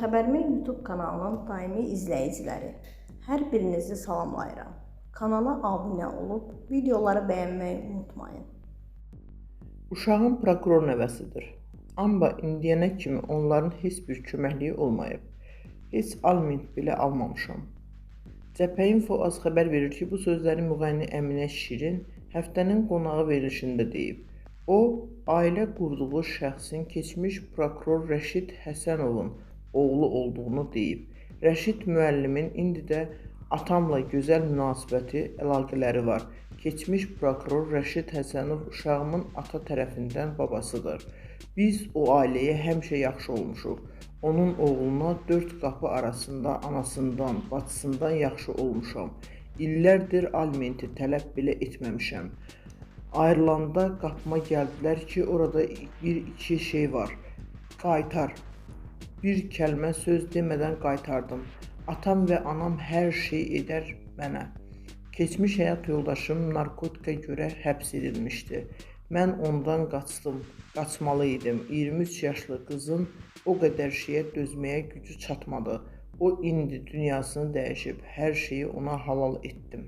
Xəbərmi YouTube kanalının daimi izləyiciləri, hər birinizi salamlayıram. Kanala abunə olub, videoları bəyənməyi unutmayın. Uşağın prokuror nəvəsidir. Amma indiyənə kimi onların heç bir köməkliyi olmayıb. Heç aliment belə almamışam. Cəbhə.info az xəbər verir ki, bu sözləri müğənni Əminə Şirin həftənin qonağı verilişində deyib. O, ailə qurduğu şəxsin keçmiş prokuror Rəşid Həsənovun oğlu olduğunu deyib. Rəşid müəllimin indi də atamla gözəl münasibəti, əlaqələri var. Keçmiş prokuror Rəşid Həsənov uşağımın ata tərəfindən babasıdır. Biz o ailəyə həmişə yaxşı olmuşuq. Onun oğluna 4 qapı arasında anasından, bacısından yaxşı olmuşam. İllərdir alimenti tələb belə etməmişəm. Ayrılanda qapıma gəldilər ki, orada bir-iki şey var. Qaytar. Bir kəlmə söz demədən qaytardım. Atam və anam hər şey edər mənə. Keçmiş həyat yoldaşım narkotika görə həbs edilmişdi. Mən ondan qaçdım, qaçmalı idim. 23 yaşlı qızın o qədər şeyə dözməyə gücü çatmadı. O indi dünyasını dəyişib, hər şeyi ona halal etdim.